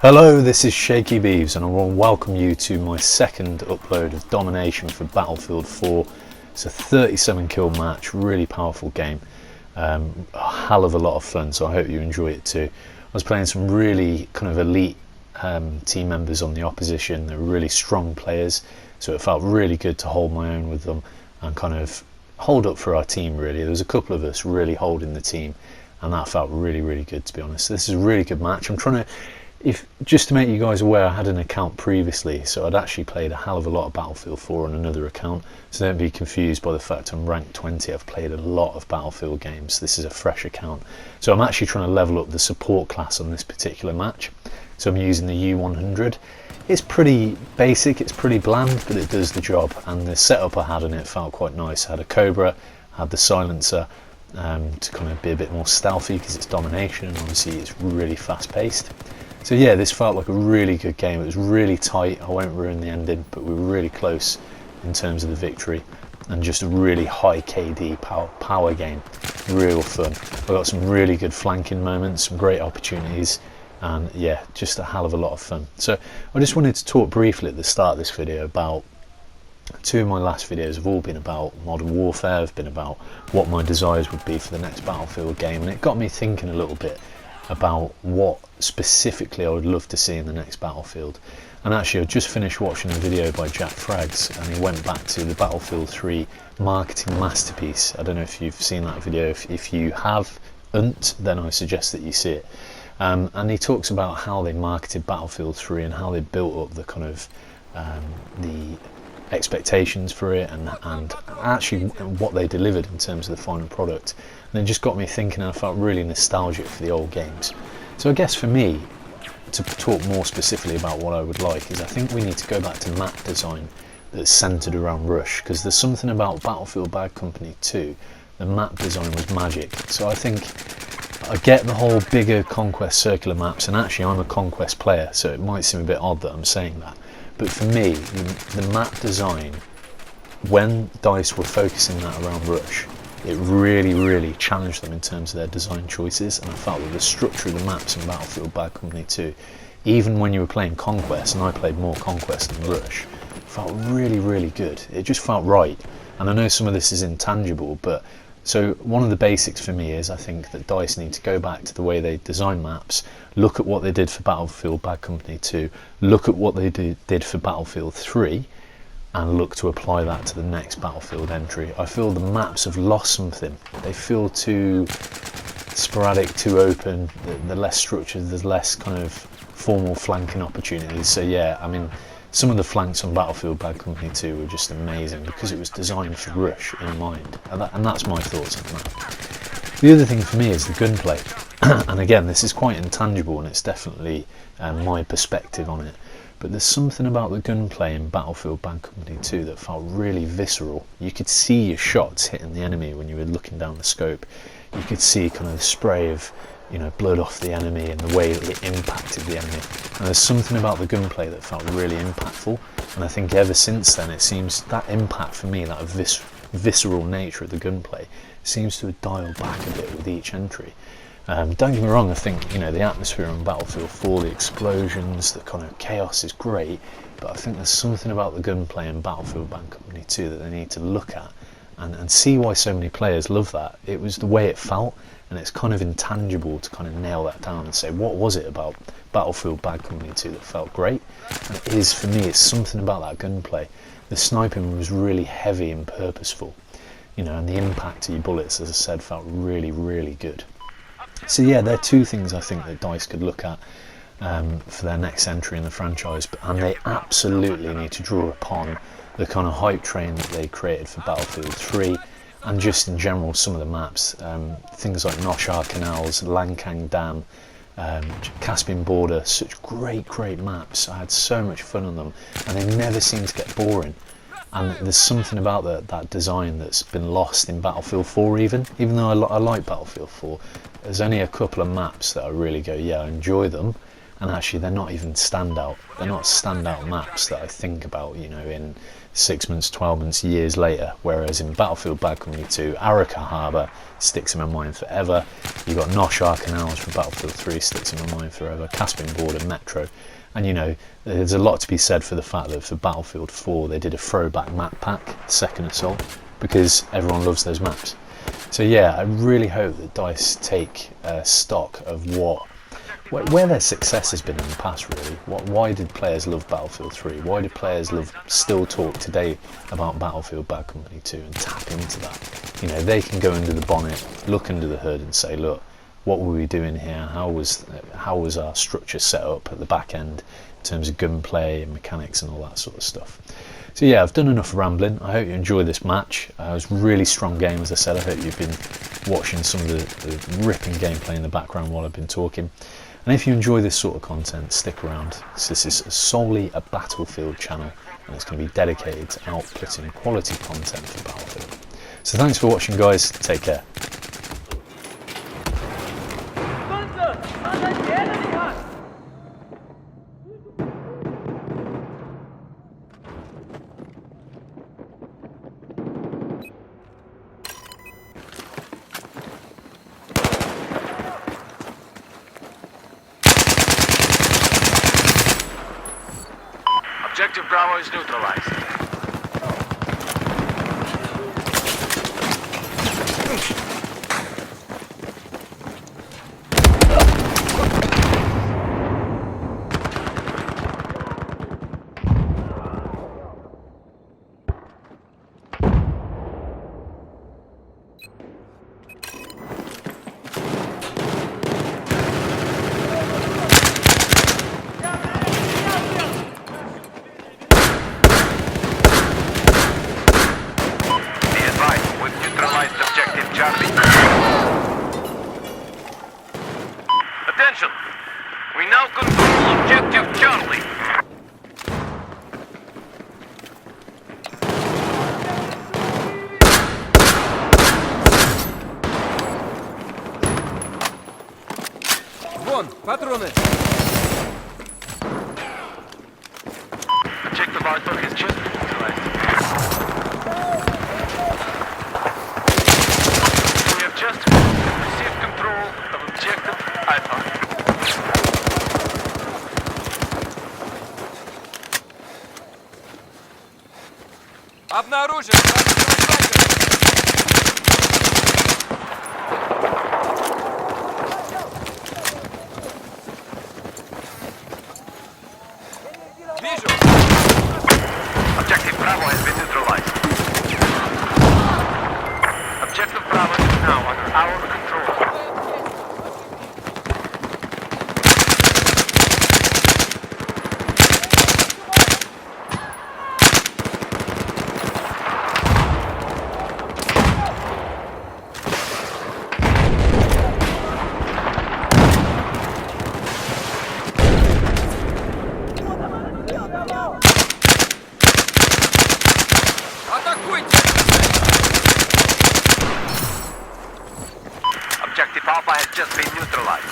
Hello, this is Shaky Beeves and I want to welcome you to my second upload of Domination for Battlefield 4. It's a 37 kill match, really powerful game, a hell of a lot of fun, so I hope you enjoy it too. I was playing some really kind of elite team members on the opposition. They're really strong players, so it felt really good to hold my own with them and kind of hold up for our team really. There was a couple of us really holding the team and that felt really good, to be honest. This is a really good match. I'm trying to, just to make you guys aware, I had an account previously, so I'd actually played a hell of a lot of Battlefield 4 on another account, so don't be confused by the fact I'm ranked 20. I've played a lot of Battlefield games. This is a fresh account, so I'm actually trying to level up the support class on this particular match. So I'm using the U-100. It's pretty basic, it's pretty bland, but it does the job, and the setup I had in it felt quite nice. I had a Cobra, I had the silencer to kind of be a bit more stealthy because it's Domination, and obviously it's really fast paced. So yeah, this felt like a really good game. It was really tight. I won't ruin the ending, but we were really close in terms of the victory, and just a really high KD power game. Real fun. I got some really good flanking moments, some great opportunities, and yeah, just a hell of a lot of fun. So I just wanted to talk briefly at the start of this video about two of my last videos have all been about Modern Warfare, have been about what my desires would be for the next Battlefield game, and it got me thinking a little bit about what specifically I would love to see in the next Battlefield. And actually I just finished watching a video by Jack Frags, and he went back to the Battlefield 3 marketing masterpiece. I don't know if you've seen that video. If you haven't, then I suggest that you see it. And he talks about how they marketed Battlefield 3 and how they built up the kind of the expectations for it, and actually what they delivered in terms of the final product. And it just got me thinking, and I felt really nostalgic for the old games. So I guess for me, to talk more specifically about what I would like, is I think we need to go back to map design that's centered around Rush, because there's something about Battlefield Bad Company 2, the map design was magic. So I think I get the whole bigger conquest circular maps, and actually I'm a conquest player, so it might seem a bit odd that I'm saying that, but for me, the map design, when DICE were focusing that around Rush, it really challenged them in terms of their design choices, and I felt that the structure of the maps in Battlefield Bad Company 2, even when you were playing Conquest, and I played more Conquest than Rush, felt really good. It just felt right. And I know some of this is intangible, but so one of the basics for me is I think that DICE need to go back to the way they design maps, look at what they did for Battlefield Bad Company 2, look at what they did for Battlefield 3, and look to apply that to the next Battlefield entry. I feel the maps have lost something. They feel too sporadic, too open, they're less structured, there's less kind of formal flanking opportunities. So yeah, I mean, some of the flanks on Battlefield Bad Company 2 were just amazing because it was designed for Rush in mind, and that's my thoughts on that. The other thing for me is the gunplay, and again, this is quite intangible and it's definitely my perspective on it, but there's something about the gunplay in Battlefield Bad Company 2 that felt really visceral. You could see your shots hitting the enemy when you were looking down the scope. You could see kind of the spray of, you know, blood off the enemy and the way that it impacted the enemy. And there's something about the gunplay that felt really impactful, and I think ever since then it seems that impact for me, that visceral nature of the gunplay, seems to have dialed back a bit with each entry. Don't get me wrong, I think, you know, the atmosphere on Battlefield 4, the explosions, the kind of chaos is great, but I think there's something about the gunplay in Battlefield Bad Company 2 that they need to look at and see why so many players love that. It was the way it felt, and it's kind of intangible to kind of nail that down and say, what was it about Battlefield Bad Company 2 that felt great? And it is, for me, it's something about that gunplay. The sniping was really heavy and purposeful, you know, and the impact of your bullets, as I said, felt really good. So yeah, they're two things I think that DICE could look at for their next entry in the franchise, and they absolutely need to draw upon the kind of hype train that they created for Battlefield 3, and just in general some of the maps, things like Noshar Canals, Lankang Dam, Caspian Border, such great maps. I had so much fun on them, and they never seem to get boring. And there's something about that design that's been lost in Battlefield 4 even though I like Battlefield 4. There's only a couple of maps that I really go, yeah, I enjoy them, and actually they're not even standout. They're not standout maps that I think about, you know, in 6 months, 12 months, years later. Whereas in Battlefield Bad Company 2, Arica Harbour sticks in my mind forever. You've got Noshar Canals from Battlefield 3, sticks in my mind forever. Caspian Border, Metro. And you know, there's a lot to be said for the fact that for Battlefield 4 they did a throwback map pack, Second Assault, because everyone loves those maps. So yeah, I really hope that DICE take stock of where their success has been in the past, really. Why did players love Battlefield 3? Why do players still talk today about Battlefield Bad Company 2 and tap into that? You know, they can go under the bonnet, look under the hood and say, look, what were we doing here? How was our structure set up at the back end in terms of gunplay and mechanics and all that sort of stuff? So yeah, I've done enough rambling. I hope you enjoyed this match. It was a really strong game, as I said. I hope you've been watching some of the ripping gameplay in the background while I've been talking. And if you enjoy this sort of content, stick around. This is solely a Battlefield channel, and it's going to be dedicated to outputting quality content for Battlefield. So thanks for watching, guys. Take care. Objective Bravo is neutralized. Attention! We now control objective Charlie. Вон, патроны! Objective Alpha is just neutralized. We have just received control of objective Alpha. Обнаружен! Вижу! Objective Bravo has been neutralized. Objective Bravo is now under our control. Атакуйте! Objective Alpha has just been neutralized.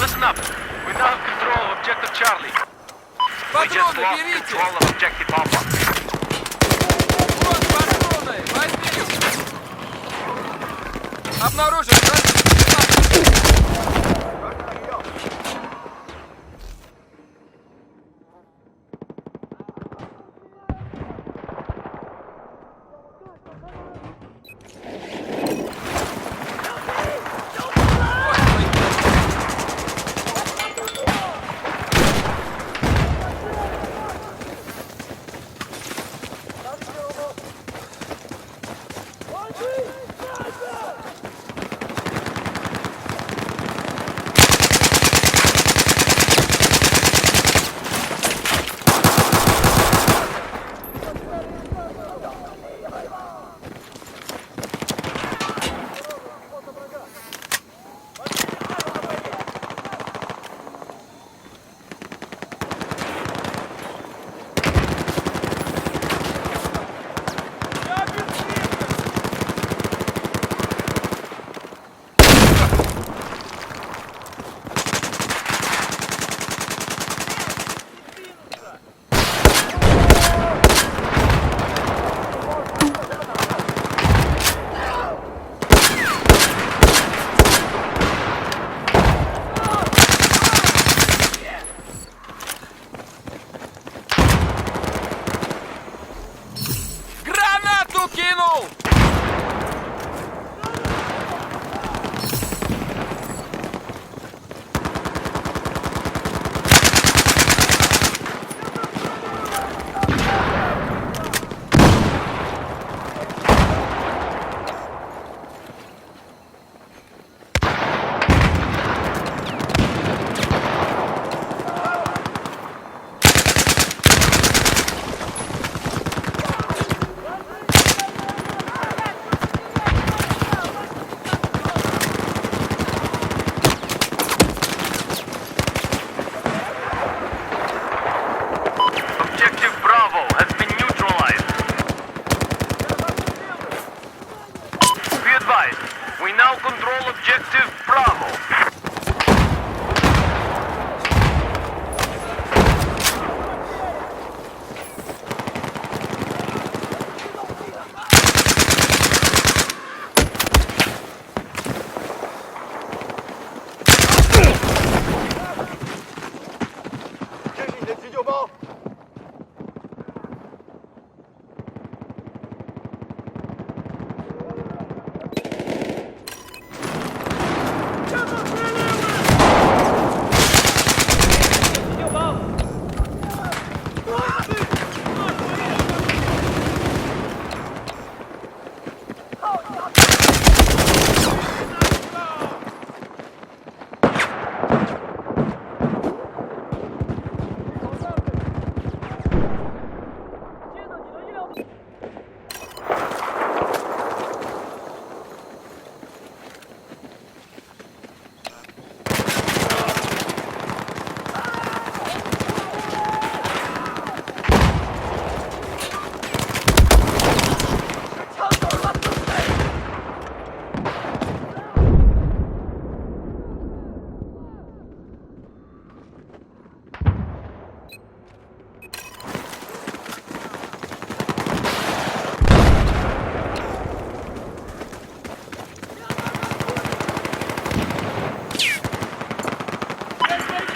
Listen up. We now have control of objective Charlie. We just Патроны lost берите! control of objective Alpha. Вот патроны! Возьмите! Обнаружен! now control objective Bravo.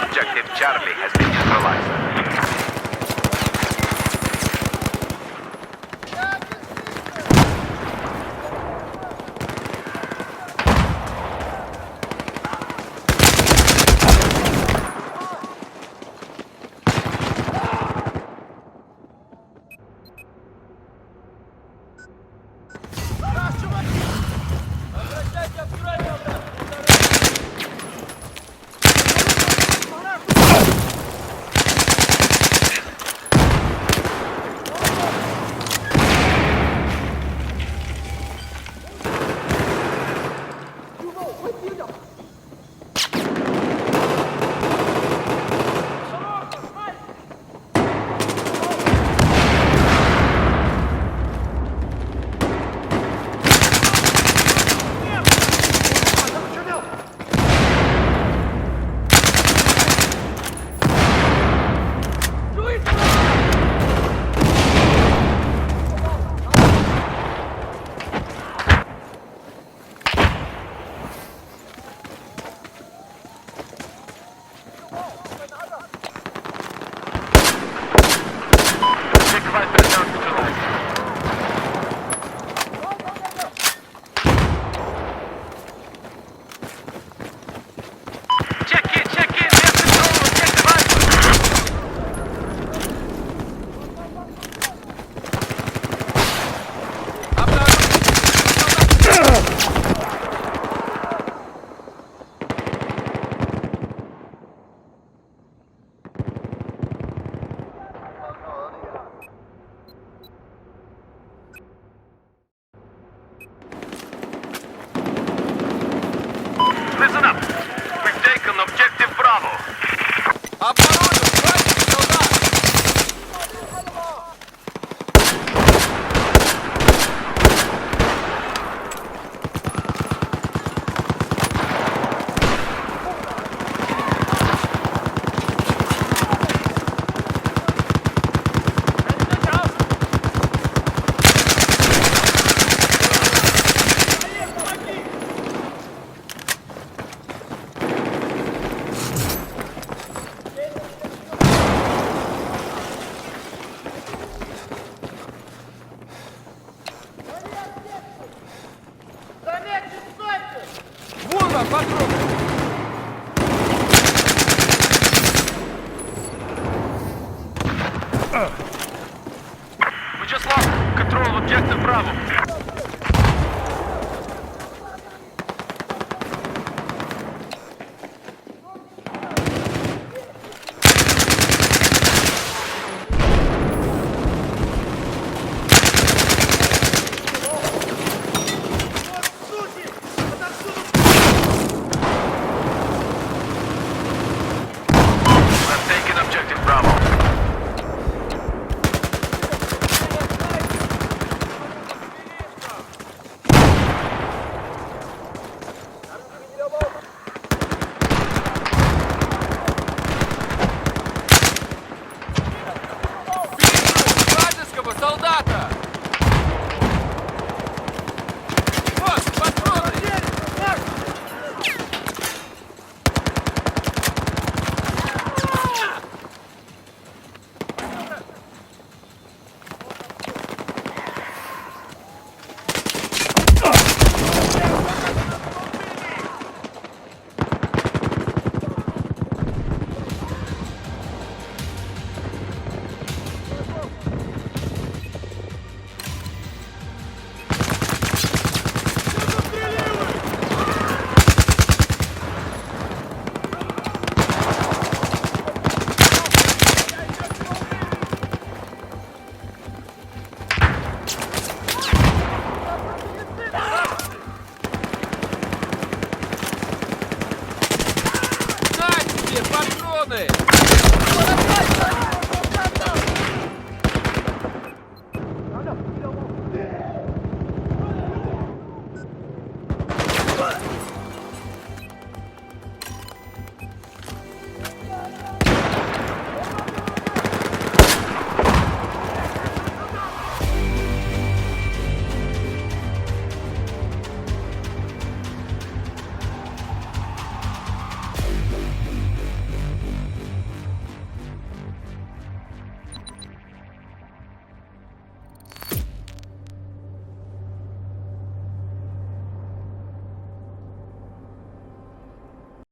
Objective Charlie has been neutralized. Listen up. We've taken objective Bravo. Оборону! Хватит, солдат! Вон вам патроны! We just lost control of objective Bravo.